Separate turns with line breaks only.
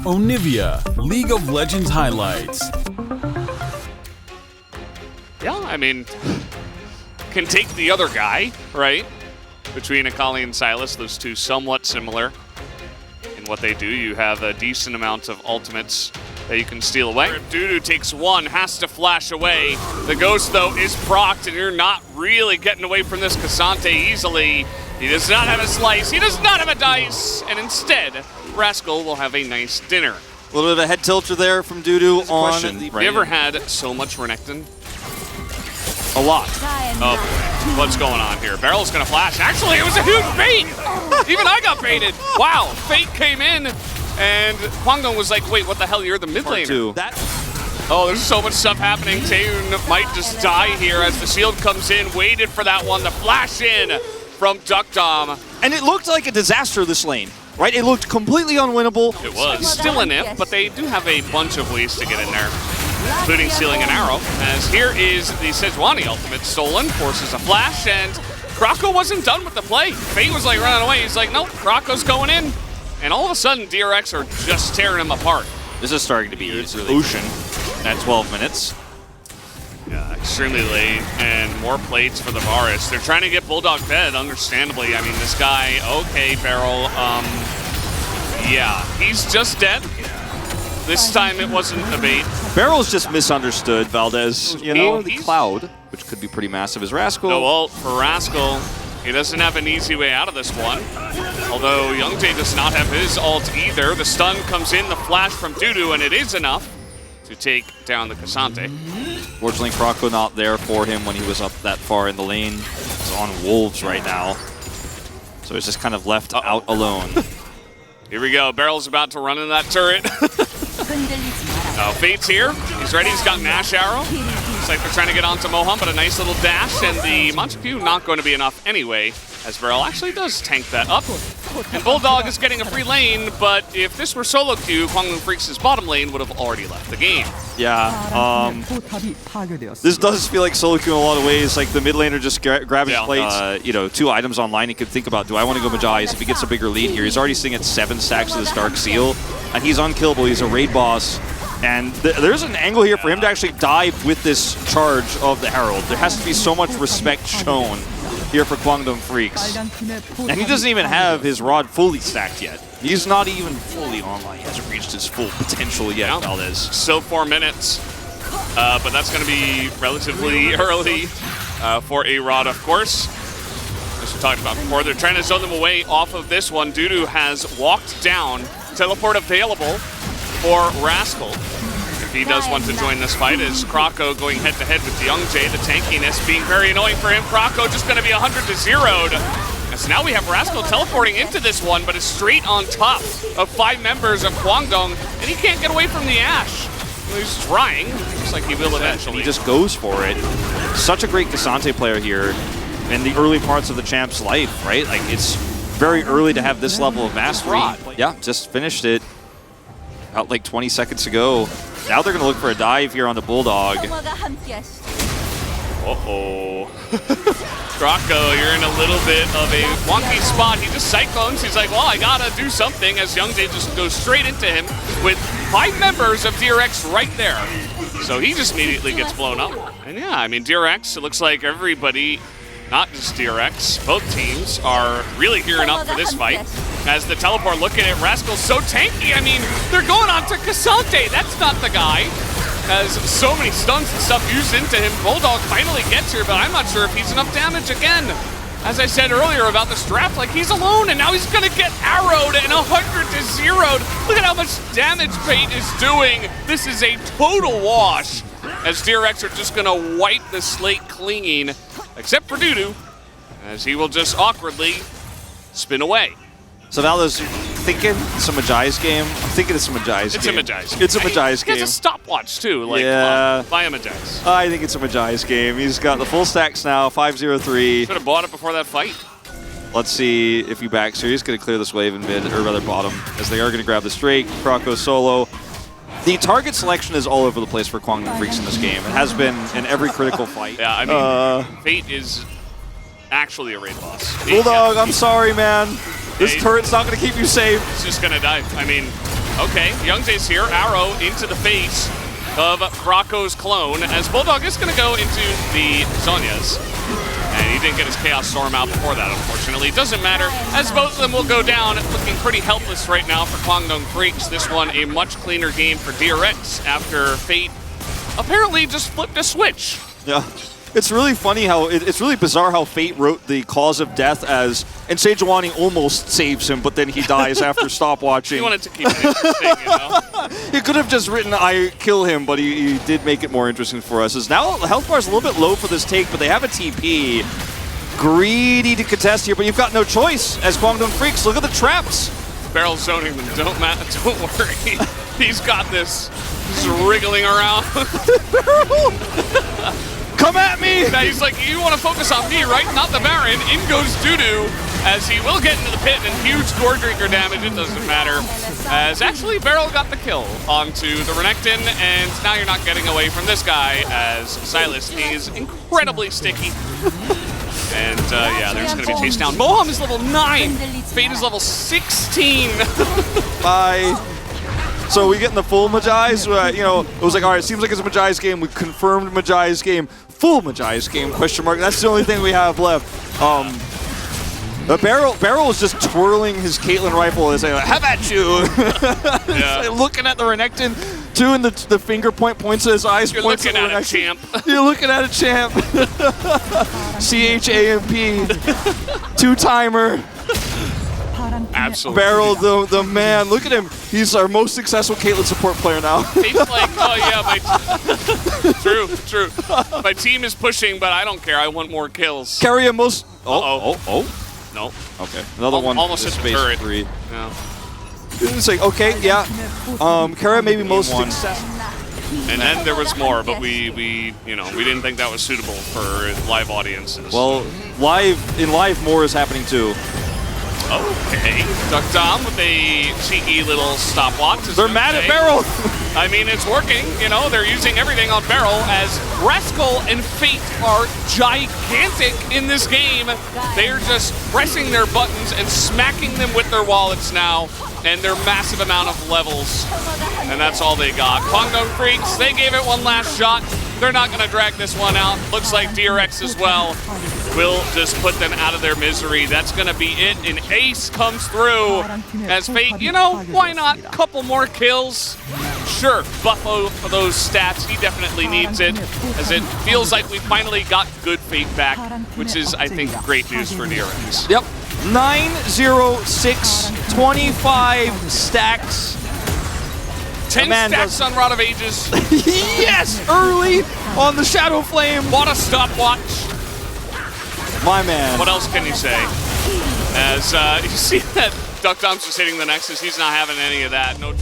Onivia, League of Legends highlights.
Yeah, I mean, can take the other guy, right? Between Akali and Sylas, those two somewhat similar in what they do. You have a decent amount of ultimates that you can steal away. Dudu takes one, has to flash away. The Ghost, though, is procced, and you're not really getting away from this Cassante easily. He does not have a slice, he does not have a dice, and instead, Rascal will have a nice dinner.
A little bit of a head tilter there from Dudu on.
Have you ever had so much Renekton?
A lot.
Oh boy, what's going on here? Barrel's gonna flash. Actually, it was a huge bait! Even I got baited. Wow, Fate came in, and Kwangdong was like, wait, what the hell, you're the mid laner. Oh, there's so much stuff happening. Taeyoon might just die here as the shield comes in, waited for that one to flash in from Duckdom.
And it looked like a disaster this lane, right? It looked completely unwinnable.
It was. Still an if, but they do have a bunch of ways to get in there, including stealing an arrow, as here is the Sejuani ultimate stolen, forces a flash, and Krako wasn't done with the play. Fate was like running away, he's like, nope, Krako's going in. And all of a sudden, DRX are just tearing him apart.
This is starting to be ocean at 12 minutes.
Yeah, extremely late, and more plates for the Varus. They're trying to get Bulldog dead, understandably. I mean, this guy, okay, Barrel, yeah, he's just dead. This time it wasn't a bait.
Barrel's just misunderstood, Valdez. You know, the
he's
cloud, which could be pretty massive, is Rascal.
No ult for Rascal. He doesn't have an easy way out of this one. Although Youngjae does not have his ult either. The stun comes in, the flash from Dudu, and it is enough to take down the Cassante.
Fortunately, Krako not there for him when he was up that far in the lane. He's on Wolves right now. So he's just kind of left out alone.
Here we go. Barrel's about to run in that turret. Fate's here. He's ready. He's got Nash Arrow. Looks like they're trying to get onto Moham, but a nice little dash, and the Montague not going to be enough anyway, as Barrel actually does tank that up. And Bulldog is getting a free lane, but if this were solo queue, Kwangdong Freecs' bottom lane would have already left the game.
Yeah, this does feel like solo queue in a lot of ways. Like the mid laner just grabbing plates, you know, 2 items online. He could think about, do I want to go Majais if he gets a bigger lead here? He's already sitting at 7 stacks of this Dark Seal, and he's unkillable. He's a raid boss. And there's an angle here for him to actually dive with this charge of the Herald. There has to be so much respect shown here for Kwangdong Freecs. And he doesn't even have his rod fully stacked yet. He's not even fully online. He hasn't reached his full potential yet, Valdez.
Still 4 minutes, but that's going to be relatively early for a rod, of course. As we talked about before, they're trying to zone them away off of this one. Dudu has walked down, teleport available for Rascal. If he does want to join this fight, is Krako going head-to-head with Youngjae, the tankiness being very annoying for him. Krako just going to be 100-0'd. And so now we have Rascal teleporting into this one, but is straight on top of 5 members of Kwangdong, and he can't get away from the Ashe. He's trying, just like he will eventually.
He just goes for it. Such a great Cassante player here in the early parts of the champ's life, right? Like, it's very early to have this level of mastery. Yeah, just finished it about like 20 seconds ago. Now they're going to look for a dive here on the Bulldog.
Uh-oh. Krako, you're in a little bit of a wonky spot. He just cyclones. He's like, well, I gotta do something, as Youngjae just goes straight into him with 5 members of DRX right there. So he just immediately gets blown up. And yeah, I mean, DRX, it looks like everybody, not just DRX, both teams are really gearing up for this fight. As the teleport, look at it, Rascal's so tanky. I mean, they're going on to Cassante. That's not the guy. Has so many stuns and stuff used into him. Bulldog finally gets here, but I'm not sure if he's enough damage again. As I said earlier about this draft, like, he's alone, and now he's gonna get arrowed and 100-0'd. Look at how much damage Fate is doing. This is a total wash, as DRX are just gonna wipe the slate clean, except for Dudu, as he will just awkwardly spin away.
So now there's thinking it's a Majai's game. I'm thinking it's a Majai's game.
It's a Majai's game.
It's a Majai's game.
He has a stopwatch too. Like,
yeah.
Buy a Majai's.
I think it's a Majai's game. He's got the full stacks now, 5-0-3.
Should have bought it before that fight.
Let's see if he backs here. He's going to clear this wave in mid, or rather bottom, as they are going to grab the Drake. Krako solo. The target selection is all over the place for Kwangdong Freecs in this game. It has been in every critical fight.
Yeah, I mean, Fate is actually a raid boss.
Bulldog, I'm sorry, man. This turret's not going to keep you safe.
It's just going to die. I mean, Okay, Youngjae's here. Arrow into the face of Rocco's clone, as Bulldog is going to go into the Zhonya's. And he didn't get his Chaos Storm out before that, unfortunately. It doesn't matter, as both of them will go down, looking pretty helpless right now for Kwangdong Freecs. This one a much cleaner game for DRX after Fate apparently just flipped a switch.
Yeah. It's really funny how, it's really bizarre how Fate wrote the cause of death as, and Sejuani almost saves him, but then he dies after stopwatching.
He wanted to keep it interesting, you know?
He could have just written, I kill him, but he did make it more interesting for us. As now, health bar is a little bit low for this take, but they have a TP. Greedy to contest here, but you've got no choice as Kwangdong Freecs. Look at the traps.
Barrel zoning them, don't worry. He's got this. He's wriggling around.
Barrel! Come at me!
Now he's like, you want to focus on me, right? Not the Baron. In goes Dudu, as he will get into the pit and huge Gore Drinker damage. It doesn't matter. As actually Barrel got the kill onto the Renekton, and now you're not getting away from this guy, as Silas is incredibly sticky. And yeah, they're just going to be chased down. Moham is level 9. Fate is level 16.
Bye. So we getting the full Majai's, you know, it was like, all right, it seems like it's a Majai's game. We confirmed Majai's game. Full Majai's game, question mark. That's the only thing we have left. The Barrel is just twirling his Caitlyn rifle and saying, how about you?
Yeah.
Like looking at the Renekton, too, and the finger points at his eyes.
You're
points
looking
at
at a champ.
You're looking at a champ. CHAMP. Two-timer.
Absolutely.
Barrel, the man. Look at him. He's our most successful Caitlyn support player now.
He's like, oh yeah, true. My team is pushing, but I don't care. I want more kills.
Carry a most.
Oh. No.
Okay. Another one.
Almost hit the
space
turret.
3.
Yeah.
It's like, okay, yeah. Kara maybe most successful.
And then there was more, but we didn't think that was suitable for live audiences.
Well, live more is happening too.
Okay. Duck Dom with a cheeky little stopwatch.
They're mad at Barrel.
I mean, it's working. You know, they're using everything on Barrel, as Rascal and Fate are gigantic in this game. They're just pressing their buttons and smacking them with their wallets now, and their massive amount of levels. And that's all they got. Kwangdong Freecs, they gave it one last shot. They're not going to drag this one out. Looks like DRX as well will just put them out of their misery. That's going to be it. An ace comes through as Fate, you know, why not? Couple more kills. Sure, Buffalo for those stats. He definitely needs it, as it feels like we finally got good Fate back, which is, I think, great news for DRX.
Yep. 9-0-6, 25 stacks.
10 stacks on Rod of Ages.
Yes! Early on the Shadow Flame.
What a stopwatch.
My man.
What else can you say? As you see that Duck Dom's just hitting the Nexus, he's not having any of that. No.